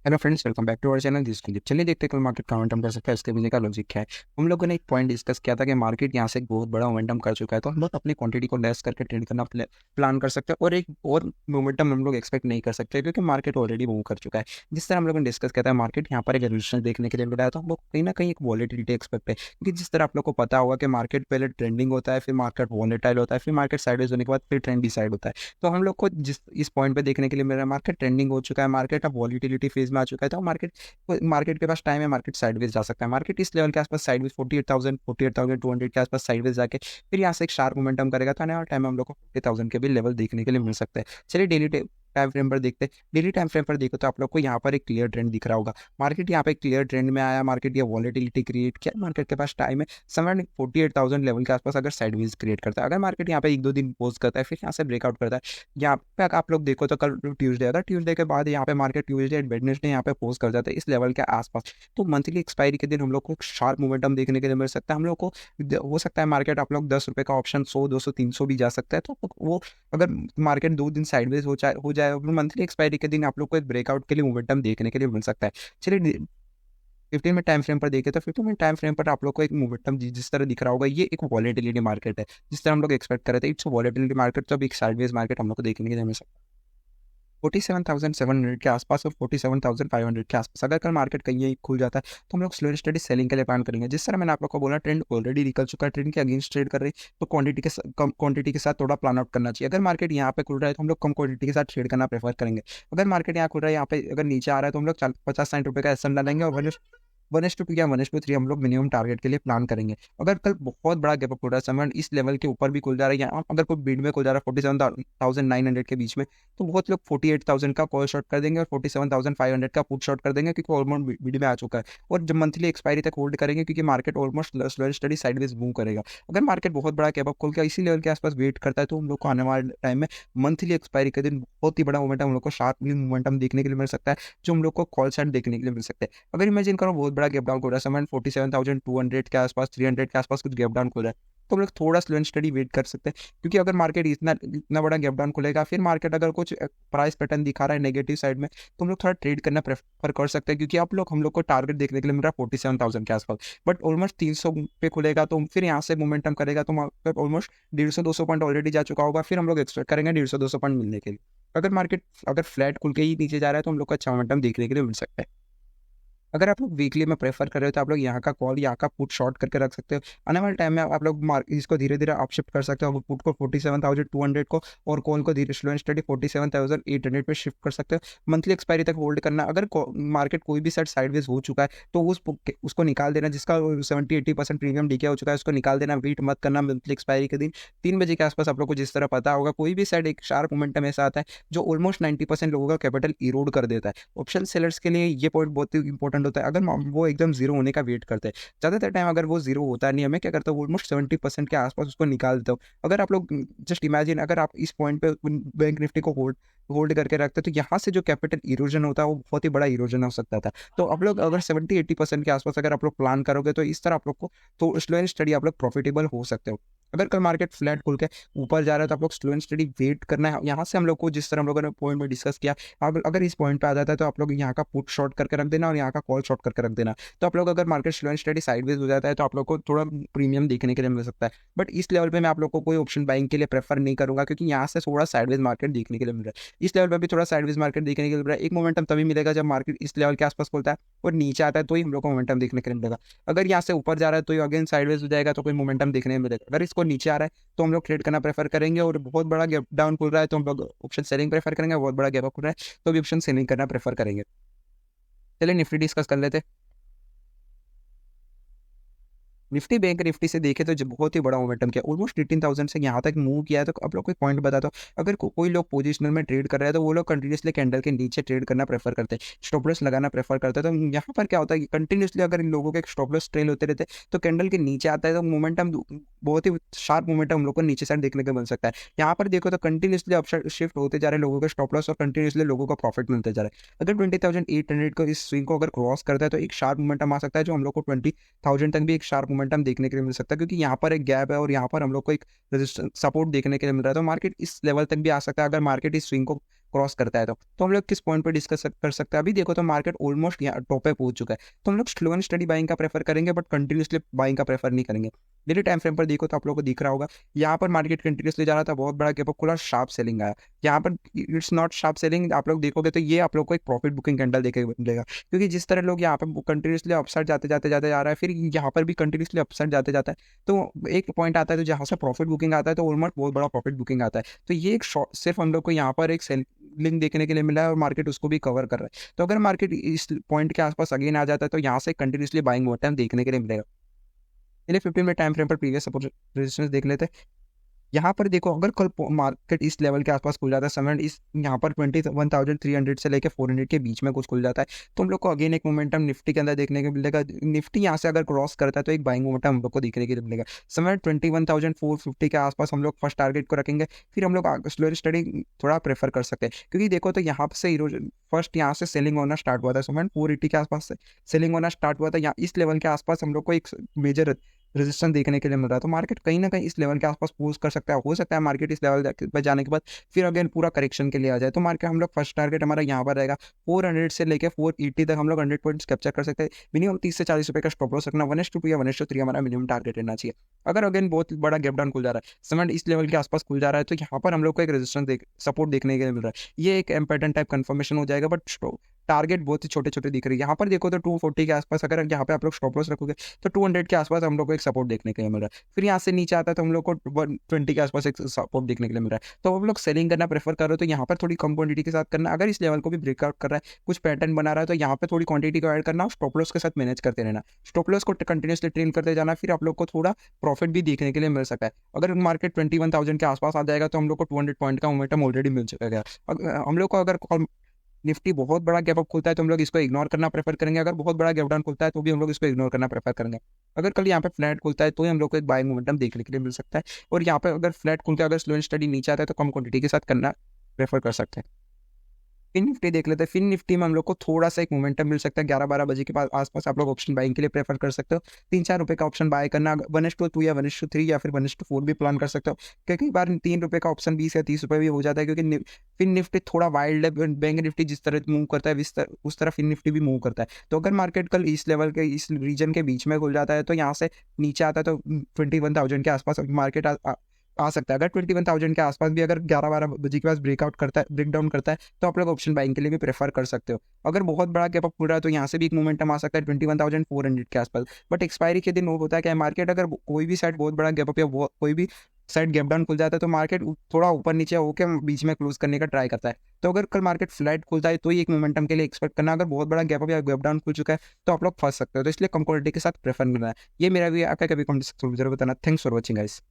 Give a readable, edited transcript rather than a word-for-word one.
Hello friends, welcome back to our channel this Kuldeep. चलिए देखते हैं कल मार्केट का मोमेंटम कैसे था, इसके पीछे का लॉजिक क्या है। हम लोगों ने एक पॉइंट डिस्कस किया था कि मार्केट यहाँ से एक बहुत बड़ा मोमेंटम कर चुका है, तो हम लोग अपनी क्वांटिटी को लेस करके ट्रेड करना प्लान कर सकते हैं और एक और मोमेंटम हम लोग एक्सपेक्ट नहीं कर सकते क्योंकि मार्केट ऑलरेडी मूव कर चुका है। जिस तरह हम लोगों ने डिस्कस किया था, मार्केट यहाँ पर एक रेजिस्टेंस देखने के लिए मिला है, तो हम लोग कहीं ना कहीं एक वॉलेटिलिटी एक्सपेक्ट है क्योंकि जिस तरह आप लोग को पता होगा कि मार्केट पहले ट्रेंडिंग होता है, फिर मार्केट वॉलेटाइल होता है, फिर मार्केट साइडवेज होने के बाद फिर ट्रेंड डिसाइड होता है। तो हम लोग को जिस इस पॉइंट पे देखने के लिए मिल रहा है, मार्केट ट्रेंडिंग हो चुका है, मार्केट अब वॉलिटिलिटी फेज में आ चुका है, तो मार्केट के पास टाइम है, मार्केट साइडवेज जा सकता है। मार्केट इस लेवल के आसपास साइडवेज 48,200 के आसपास साइडवेज जाके फिर यहाँ से एक शार्प मोमेंटम करेगा, तो आने वाले टाइम में हम लोग को 40,000 के भी लेवल देखने के लिए मिल सकता है। चलिए डेली टाइम फ्रेम पर देखते हैं। डेली टाइम फ्रेम पर देखो तो आप लोग को यहाँ पर एक क्लियर ट्रेंड दिख रहा होगा। मार्केट यहाँ पे एक क्लियर ट्रेंड में आया, मार्केट ये वॉलेटिलिटी क्रिएट किया, मार्केट के पास टाइम है समवेयर 48,000 लेवल के आसपास अगर साइडवेज क्रिएट करता है। अगर मार्केट यहाँ पे एक दो दिन पोज करता है, फिर यहाँ से ब्रेकआउट करता है, यहाँ पे अगर आप लोग देखो तो कल ट्यूसडे, अगर ट्यूसडे के बाद यहाँ पे मार्केट ट्यूसडे वेडनेसडे यहाँ पे पोज कर जाता है इस लेवल के आसपास, तो मंथली एक्सपायरी के दिन हम लोग को एक शार्प मोमेंटम देखने के लिए मिल सकता है। हम लोग को हो सकता है मार्केट आप लोग 10 रुपए का ऑप्शन 100, 200, 300 भी जा सकता है, तो वो अगर मार्केट 2 दिन साइडवेज हो जाए मंथली एक्सपायरी के दिन आप लोग को एक ब्रेकआउट के लिए मोमेंटम देखने के लिए मिल सकता है। चलिए 15 मिनट टाइम फ्रेम पर देखे तो 15 मिनट टाइम फ्रेम पर आप लोग को एक मोमेंटम जिस तरह दिख रहा होगा, ये एक वॉलेटिलिटी मार्केट है। जिस तरह हम लोग एक्सपेक्ट कर रहे थे, इट्स वॉलेटिलिटी मार्केट, तो अब एक साइडवेज मार्केट हम लोग को देखने के लिए मिल सकता है 47,700 के आसपास और 47,500 के आसपास। अगर कल मार्केट कहीं यही खुल जाता है तो हम लोग स्लो एंड स्टडी सेलिंग के लिए प्लान करेंगे। जिस तरह मैंने आप लोग को बोला, ट्रेंड ऑलरेडी निकल चुका है, ट्रेंड के अगेंस्ट ट्रेड कर रही है, तो क्वांटिटी के साथ थोड़ा प्लान आउट करना चाहिए। अगर मार्केट यहाँ पे खुल रहा है तो हम लोग कम क्वांटिटी के साथ ट्रेड करना प्रेफर करेंगे। अगर मार्केट यहाँ खुल रहा है, यहाँ पे अगर नीचे आ रहा है तो हम लोग 50-60 रुपये का एसएम डालेंगे और 1:2 या 1:3 हम लोग मिनिमम टारगेट के लिए प्लान करेंगे। अगर कल बहुत बड़ा गैप अप हो रहा है, समय इस लेवल के ऊपर भी खुल जा रहा है, या अगर कोई बीड में खुल जा रहा है 47,900 के बीच में, तो बहुत लोग 48,000 का कॉल शॉर्ट कर देंगे और 47,500 का पुट शॉर्ट कर देंगे क्योंकि ऑलमोस्ट बीड में आ चुका है। और जब मंथली एक्सपायरी तक होल्ड करेंगे क्योंकि market almost slow study sideways move करेगा। अगर मार्केट बहुत बड़ा गैप अप खोल के इसी लेवल के आसपास वेट करता है, तो हम लोग को आने वाले टाइम में मंथली एक्सपायरी के दिन बहुत ही बड़ा मोमेंटम हम लोग को शार्प मोमेंटम देखने के लिए मिल सकता है, जो हम लोग को कॉल साइड देखने के लिए मिल सकता है। अगर इमेजिन करो बहुत बड़ा गैप डाउन हो रहा है, 47,200 के आसपास, 300 के आसपास कुछ गैप डाउन खुल रहा है, तो हम लोग थोड़ा स्लो एंड स्टडी वेट कर सकते हैं। क्योंकि अगर मार्केट इतना इतना बड़ा गैप डाउन खुलेगा, फिर मार्केट अगर कुछ प्राइस पैटर्न दिखा रहा है नेगेटिव साइड में, तो हम लोग थोड़ा ट्रेड करना प्रेफर कर सकते हैं। क्योंकि हम लोग को टारगेट देखने के लिए मिल रहा है 47,000 के आसपास, बट ऑलमोस्ट 300 पे खुलेगा, तो फिर यहाँ से मोमेंटम करेगा, तो ऑलमोस्ट 150-200 पॉइंट ऑलरेडी जा चुका होगा, फिर हम लोग एक्सपेक्ट करेंगे 150-200 पॉइंट मिलने के लिए। अगर मार्केट अगर फ्लैट खुल के ही नीचे जा रहा है, तो हम लोग को अच्छा मोमेंटम देखने के लिए मिल सकता है। अगर आप लोग वीकली में प्रेफर कर रहे हो, तो आप लोग यहाँ का कॉल, यहाँ का पुट शॉर्ट करके रख सकते हो। आने वाले टाइम में आप लोग इसको धीरे धीरे आप शिफ्ट कर सकते हो, पुट को 47,200 को और कॉल को धीरे स्लो एंड स्टडी 47,800 पे शिफ्ट कर सकते हो। मंथली एक्सपायरी तक होल्ड करना। अगर मार्केट कोई भी सेट साइडवेज हो चुका है, तो उसको निकाल देना, जिसका 70-80% प्रीमियम डीके हो चुका है उसको निकाल देना, वेट मत करना। मंथली एक्सपायरी के दिन 3 बजे के आसपास आप लोग को जिस तरह पता होगा, कोई भी साइड एक शार्प मोमेंटम ऐसा आता है जो ऑलमोस्ट 90% लोगों का कैपिटल इरोड कर देता है। ऑप्शन सेलर्स के लिए ये पॉइंट बहुत ही इंपॉर्टेंट होता है। अगर वो एकदम जीरो होने का वेट करते हैं, ज़्यादातर टाइम अगर वो जीरो होता नहीं, हमें क्या करता है, ऑलमोस्ट 70% के आसपास उसको निकाल देता हूँ। अगर आप लोग जस्ट इमेजिन, अगर आप इस पॉइंट पे बैंक निफ्टी को होल्ड होल्ड करके रखते, तो यहाँ से जो कैपिटल इरोजन होता है वो बहुत ही बड़ा इरोजन हो सकता था। तो आप लोग अगर 70-80% के आसपास अगर आप लोग प्लान करोगे, तो इस तरह आप लोग को तो स्लो एंड स्टडी आप लोग प्रॉफिटेबल हो सकते हो। अगर कल मार्केट फ्लैट खुल के ऊपर जा रहा है, तो आप लोग स्लो एंड स्टडी वेट करना है। यहाँ से हम लोग को जिस तरह हम लोगों ने पॉइंट में डिस्कस किया, अगर इस पॉइंट पे आ जाता है, तो आप लोग यहाँ का पुट शॉर्ट करके रख देना और यहाँ का कॉल शॉर्ट करके रख देना। तो आप लोग अगर market slow and study sideways हो जाता है, तो आप लोग को थोड़ा प्रीमियम देखने के लिए मिल सकता है। बट इस लेवल पे मैं आप लोग को कोई ऑप्शन बाइंग के लिए प्रेफर नहीं करूंगा, क्योंकि यहाँ से थोड़ा साइडवेज मार्केट देखने के लिए मिल रहा है। इस लेवल पर भी थोड़ा साइडवेज मार्केट देखने के लिए मिल रहा है। एक मोमेंटम तभी मिलेगा जब मार्केट इस लेवल के आसपास खुलता है और नीचे आता है, तो ही हम लोग को मोमेंटम देखने के लिए मिलेगा। अगर यहाँ से ऊपर जा रहा है तो अगेन साइडवेज हो जाएगा, तो कोई मोमेंटम देखने मिलेगा। अगर इसको नीचे आ रहा है, तो हम लोग ट्रेड करना प्रेफर करेंगे। और बहुत बड़ा गैप डाउन खुल रहा है, तो हम लोग ऑप्शन सेलिंग प्रेफर करेंगे। बहुत बड़ा गैप अप खुल रहा है, तो भी ऑप्शन सेलिंग करना प्रेफर करेंगे। चलिए निफ्टी डिस्कस कर लेते हैं। निफ्टी बैंक निफ्टी से देखे तो जब बहुत ही बड़ा मोमेंटम किया, ऑलमोस्ट 18,000 से यहाँ तक मूव किया है। तो आप लोग को एक पॉइंट बताता हूँ, अगर कोई लोग पोजिशनल में ट्रेड कर रहे हैं, तो वो लोग कंटिन्यूसली कैंडल के नीचे ट्रेड करना प्रेफर करते हैं, स्टॉप लॉस लगाना प्रेफर करते हैं। तो यहाँ पर क्या होता है कि कंटिन्यूसली अगर इन लोगों के स्टॉप लॉस ट्रेल होते रहते हैं, तो कैंडल के नीचे आता है, तो मोमेंटम बहुत ही शार्प मोमेंटम हम लोग को नीचे साइड देखने को मिल सकता है। यहाँ पर देखो तो कंटिन्यूसली अप शिफ्ट होते जा रहे हैं लोगों के स्टॉप लॉस और कंटिन्यूसली लोगों को प्रॉफिट मिलते जा रहा है। अगर 20,800 को इस स्विंग को अगर क्रॉस करता है, तो एक शार्प मोमेंटम आ सकता है, जो हम लोग को 20,000 तक भी एक शार्प मोमेंटम देखने के लिए मिल सकता है। क्योंकि यहाँ पर एक गैप है और यहाँ पर हम लोग को एक रेजिस्टेंस सपोर्ट देखने के लिए मिल रहा है, तो मार्केट इस लेवल तक भी आ सकता है। अगर मार्केट इस स्विंग को क्रॉस करता है तो हम लोग किस पॉइंट पर डिस्कस कर सकते हैं। अभी देखो तो मार्केट ऑलमोस्ट यहाँ टॉप पे पहुंच चुका है, तो हम लोग स्लो एंड स्टडी बाइंग का प्रेफर करेंगे, बट कंटिन्यूसली बाइंग का प्रेफर नहीं करेंगे। डेली टाइम फ्रेम पर देखो तो आप लोगों को दिख रहा होगा, यहाँ पर मार्केट कंटिन्यूसली जा रहा था, बहुत बड़ा गैप अप खुला, शार्प सेलिंग आया। यहाँ पर इट्स नॉट शार्प सेलिंग, आप लोग देखोगे तो ये आप लोग को एक प्रॉफिट बुकिंग कैंडल देखे मिलेगा, क्योंकि जिस तरह लोग यहाँ पर कंटिन्यूसली अपसाइड जाते जाते जाते जा रहा है, फिर यहाँ पर भी कंटिन्यूसली अपसाइड जाते जाता है, तो एक पॉइंट आता है तो जहाँ से प्रॉफिट बुकिंग आता है तो ऑलमोस्ट बहुत बड़ा प्रॉफिट बुकिंग आता है। तो ये एक सिर्फ हम लोग को यहाँ पर एक सेलिंग देखने के लिए मिला है और मार्केट उसको भी कवर कर रहा है। तो अगर मार्केट इस पॉइंट के आसपास अगेन आ जाता है तो यहाँ से कंटिन्यूसली बाइंग मोमेंटम देखने के लिए मिलेगा। चलिए 15 मिनट टाइम फ्रेम पर प्रीवियस सपोर्ट रेजिस्टेंस देख लेते हैं। यहाँ पर देखो अगर कल मार्केट इस लेवल के आसपास खुल जाता है, समय इस यहाँ पर 21,300 से लेकर 400 के बीच में कुछ खुल जाता है, तो हम लोग को अगेन एक मोमेंटम निफ्टी के अंदर देखने को मिलेगा। निफ्टी यहाँ से अगर क्रॉस करता है तो एक बाइंग मोमेंटम हम लोग को देखने के लिए मिलेगा। समय 21,450 के आसपास हम लोग फर्स्ट टारगेट को रखेंगे, फिर हम लोग स्लो स्टडी थोड़ा प्रेफर कर सकते हैं, क्योंकि देखो तो यहाँ से फर्स्ट यहाँ से सेलिंग होना स्टार्ट हुआ था, समय 480 के आसपास से सेलिंग होना स्टार्ट हुआ था। यहाँ इस लेवल के आसपास हम लोग को एक मेजर रेजिस्टेंस देखने के लिए मिल रहा है, तो मार्केट कहीं ना कहीं इस लेवल के आसपास पोस्ट कर सकता है। हो सकता है मार्केट इस लेवल पर जाने के बाद फिर अगेन पूरा करेक्शन के लिए आ जाए, तो मार्केट हम लोग फर्स्ट टारगेट हमारा यहाँ पर रहेगा 400 से लेकर 480 तक हम लोग 100 पॉइंट्स कैप्चर कर सकते हैं। मिनिमम 30 से 40 रुपये का स्टॉप लॉस रखना, 1:2 या 1:3 हमारा मिनिमम टारगेट रहना चाहिए। अगर अगेन बहुत बड़ा गैप डाउन खुल जा रहा है, समय इस लेवल के आसपास खुल जा रहा है, तो यहाँ पर हम लोग को एक रेजिस्टेंस सपोर्ट देखने के लिए मिल रहा है। ये एक इम्पोर्टेंट टाइप कंफर्मेशन हो जाएगा, बट टारगेट बहुत ही छोटे छोटे दिख रही है। यहाँ पर देखो तो 240 के आसपास अगर यहाँ पे आप लोग स्टॉप लॉस रखोगे तो 200 के आसपास हम लोग को एक सपोर्ट देखने के लिए मिल रहा है। फिर यहाँ से नीचे आता है तो हम लोग को 120 के आसपास एक सपोर्ट देखने के लिए मिल रहा है। तो हम लोग सेलिंग करना प्रेफर कर रहे हो तो यहाँ पर थोड़ी कम क्वांटिटी के साथ करना, अगर इस लेवल को भी ब्रेकआउट कर रहा है, कुछ पैटर्न बना रहा है, तो यहाँ पे थोड़ी क्वांटिटी को ऐड करना और स्टॉप लॉस के साथ मैनेज करते रहना। स्टॉप लॉस को कंटिन्यूसली ट्रेन करते जाना, फिर आप लोग को थोड़ा प्रॉफिट भी देखने के लिए मिल सकता है। अगर मार्केट 21,000 के आसपास आ जाएगा तो हम लोग को 200 पॉइंट का मोमेंटम ऑलरेडी मिल चुका है। हम लोग को अगर निफ्टी बहुत बड़ा गैप अप खुलता है तो हम लोग इसको इग्नोर करना प्रेफर करेंगे, अगर बहुत बड़ा गैप डाउन खुलता है तो भी हम लोग इसको इग्नोर करना प्रेफर करेंगे। अगर कल यहाँ पे फ्लैट खुलता है तो ही हम लोग को एक बाइंग मोमेंटम देखने के लिए मिल सकता है, और यहाँ पे अगर फ्लैट खुलता है, अगर स्लो एंड स्टडी नीचे आता है तो कम क्वांटिटी के साथ करना प्रेफर कर सकते हैं। फिन निफ्टी देख लेते हैं। फिन निफ्टी में हम लोग को थोड़ा सा एक मोमेंटम मिल सकता है, 11-12 बजे के बाद आसपास आप लोग ऑप्शन बाइंग के लिए प्रेफर कर सकते हो। 3-4 रुपये का ऑप्शन बाय करना, 1:2 या 1:3 या फिर 1:4 भी प्लान कर सकते हो, क्योंकि बार 3 रुपये का ऑप्शन 20 या 30 रुपये भी हो जाता है, क्योंकि फिन निफ्टी थोड़ा वाइल्ड है। बैंक निफ्टी जिस तरह मूव करता है उस तरह फिन निफ्टी भी मूव करता है। तो अगर मार्केट कल इस लेवल के इस रीजन के बीच में खुल जाता है तो यहाँ से नीचे आता है तो 21,000 के आसपास मार्केट आ सकता है। अगर 21,000 के आसपास भी अगर 11-12 बजे के पास ब्रेकआउट करता है, ब्रेक डाउन करता है, तो आप लोग ऑप्शन बाइंग के लिए भी प्रेफर कर सकते हो। अगर बहुत बड़ा गैप अप खुल रहा है तो यहाँ से भी एक मोमेंटम आ सकता है 21,400 के आसपास, बट एक्सपायरी के दिन वो होता है कि मार्केट अगर कोई भी साइड बहुत बड़ा गैप अप या कोई भी साइड गैप डाउन खुल जाता है तो मार्केट थोड़ा ऊपर नीचे होकर बीच में क्लोज करने का ट्राई करता है। तो अगर कल मार्केट फ्लैट खुलता है तो ही एक मोमेंटम के लिए एक्सपेक्ट करना, अगर बहुत बड़ा गैप अप या गैप डाउन खुल चुका है तो आप लोग फंस सकते हो। तो इसलिए कम क्वालिटी के साथ प्रेफर करना है। ये मेरा भी आपका कभी कमेंट जरूर बताना। Thanks for watching guys.